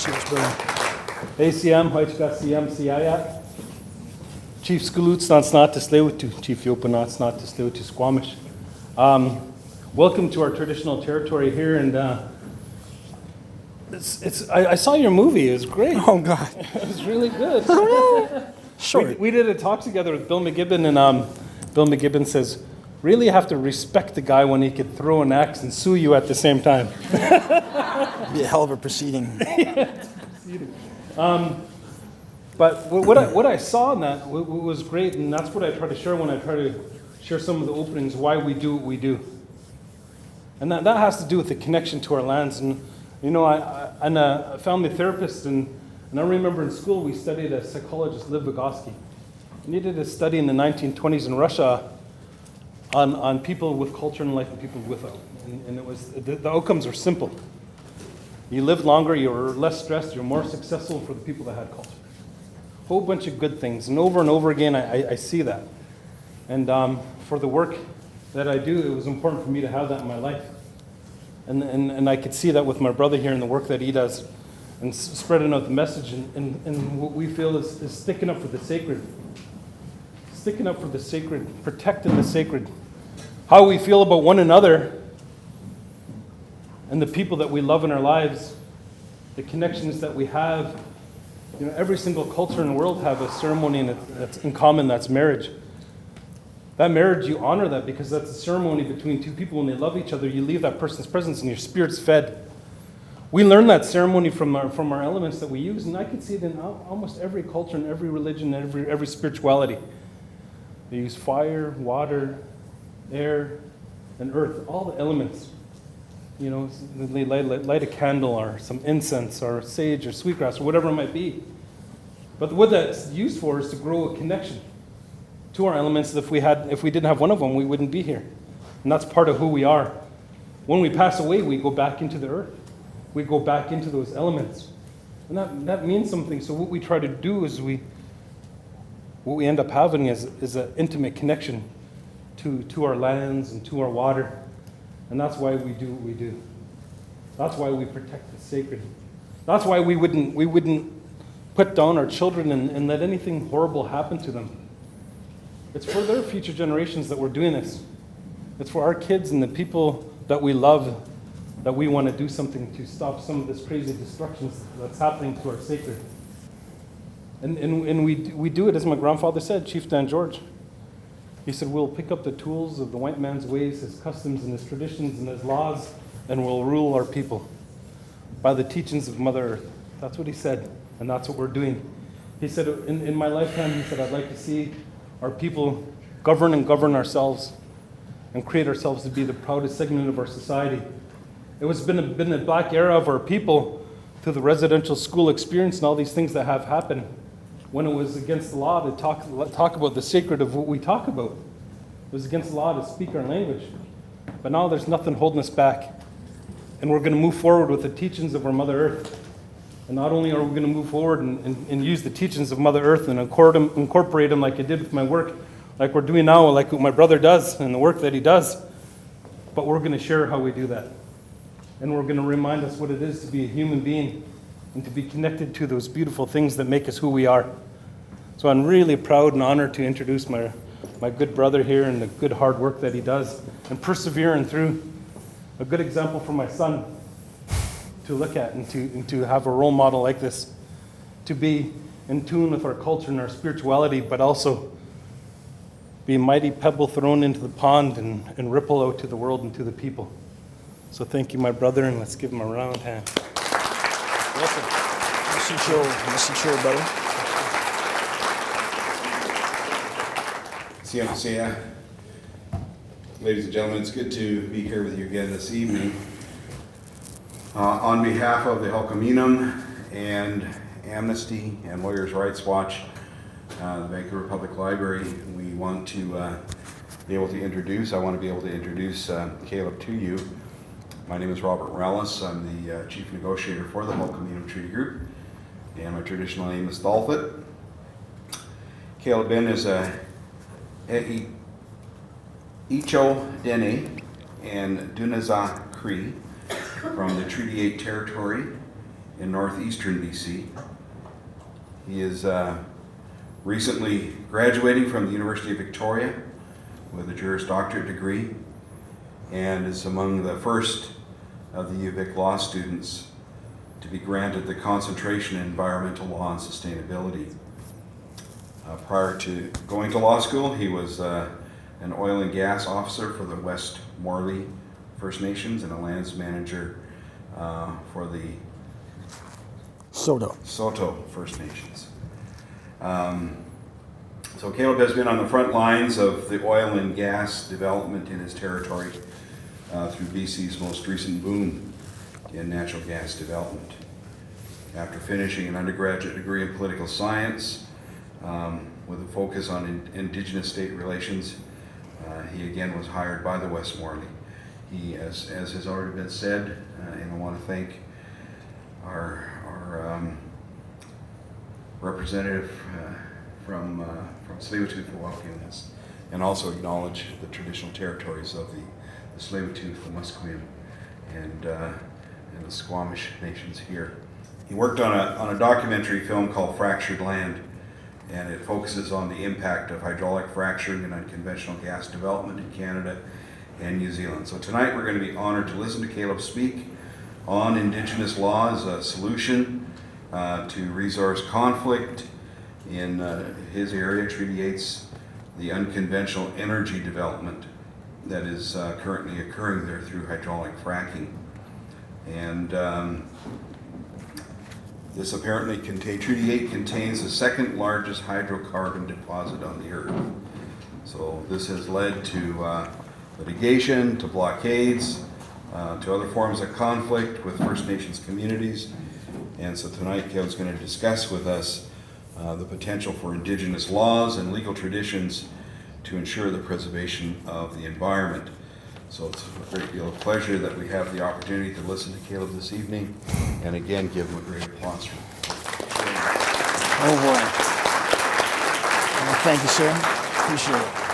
Cheers, brother. ACM, Haitchka CM, Siayat. Chief Skuluts, not to Slewutu, Chief Yopanats, not to Slewutu Squamish. Welcome to our traditional territory here, and I saw your movie. It was great. Oh, God. It was really good. Short. We did a talk together with Bill McGibbon, and Bill McGibbon says, really have to respect the guy when he could throw an axe and sue you at the same time. Be a hell of a proceeding. But what I saw in that was great, and that's what I try to share when I try to share some of the openings, why we do what we do. And that has to do with the connection to our lands. And, you know, I'm a family therapist, and I remember in school we studied a psychologist, Liv Vygotsky. And he did a study in the 1920s in Russia on people with culture and life and people without. And it was the outcomes are simple. You live longer, you're less stressed, you're more successful for the people that had culture. A whole bunch of good things. And over again, I see that. And for the work that I do, it was important for me to have that in my life. And I could see that with my brother here and the work that he does, and spreading out the message, and what we feel is sticking up for the sacred. Sticking up for the sacred, protecting the sacred. How we feel about one another and the people that we love in our lives, the connections that we have. You know, every single culture in the world have a ceremony that's in common, that's marriage. That marriage, you honor that because that's a ceremony between two people. When they love each other, you leave that person's presence and your spirit's fed. We learn that ceremony from our elements that we use, and I can see it in almost every culture and every religion and every spirituality. They use fire, water, air, and earth, all the elements. You know, they light a candle or some incense or sage or sweetgrass or whatever it might be. But what that's used for is to grow a connection to our elements. If we didn't have one of them, we wouldn't be here. And that's part of who we are. When we pass away, we go back into the earth. We go back into those elements. And that means something. So what we try to do is what we end up having is an intimate connection to our lands and to our water. And that's why we do what we do. That's why we protect the sacred. That's why we wouldn't put down our children and let anything horrible happen to them. It's for their future generations that we're doing this. It's for our kids and the people that we love that we want to do something to stop some of this crazy destruction that's happening to our sacred. And we do it, as my grandfather said, Chief Dan George. He said, we'll pick up the tools of the white man's ways, his customs and his traditions and his laws, and we'll rule our people by the teachings of Mother Earth. That's what he said, and that's what we're doing. He said, in my lifetime, he said, I'd like to see our people govern ourselves and create ourselves to be the proudest segment of our society. It was been a black era of our people through the residential school experience and all these things that have happened. When it was against the law to talk about the sacred of what we talk about. It was against the law to speak our language. But now there's nothing holding us back. And we're going to move forward with the teachings of our Mother Earth. And not only are we going to move forward and use the teachings of Mother Earth and incorporate them like I did with my work, like we're doing now, like what my brother does and the work that he does, but we're going to share how we do that. And we're going to remind us what it is to be a human being and to be connected to those beautiful things that make us who we are. So I'm really proud and honored to introduce my good brother here and the good hard work that he does and persevering through. A good example for my son to look at and to have a role model like this, to be in tune with our culture and our spirituality, but also be a mighty pebble thrown into the pond and ripple out to the world and to the people. So thank you, my brother, and let's give him a round hand. Welcome. Nice and chill, brother. Siya. Ladies and gentlemen, it's good to be here with you again this evening. On behalf of the Hulkaminum and Amnesty and Lawyers' Rights Watch, the Vancouver Public Library, we want to be able to introduce Caleb to you. My name is Robert Rellis. I'm the Chief Negotiator for the Hulkaminum Treaty Group, and my traditional name is Thalfit. Caleb Behn is a Icho Dene and Dunaza Cree from the Treaty 8 territory in northeastern BC. He is recently graduating from the University of Victoria with a Juris Doctorate degree, and is among the first of the UVic law students to be granted the concentration in environmental law and sustainability. Prior to going to law school, he was an oil and gas officer for the West Morley First Nations and a lands manager for the Soto First Nations. So Caleb has been on the front lines of the oil and gas development in his territory through BC's most recent boom in natural gas development. After finishing an undergraduate degree in political science with a focus on Indigenous state relations, he again was hired by the West Morley. He, as has already been said, and I want to thank our representative from Tsleil-Waututh for welcoming us, and also acknowledge the traditional territories of the Tsleil-Waututh, the Musqueam, and the Squamish nations here. He worked on a documentary film called Fractured Land, and it focuses on the impact of hydraulic fracturing and unconventional gas development in Canada and New Zealand. So tonight we're going to be honored to listen to Caleb speak on Indigenous law as a solution to resource conflict in his area, Treaty 8's the unconventional energy development that is currently occurring there through hydraulic fracking. And this apparently Treaty 8 contains the second largest hydrocarbon deposit on the earth. So this has led to litigation, to blockades, to other forms of conflict with First Nations communities. And so tonight Caleb's going to discuss with us the potential for Indigenous laws and legal traditions to ensure the preservation of the environment. So it's a great deal of pleasure that we have the opportunity to listen to Caleb this evening, and again give him a great applause. Oh boy. Well, thank you, sir. Appreciate it.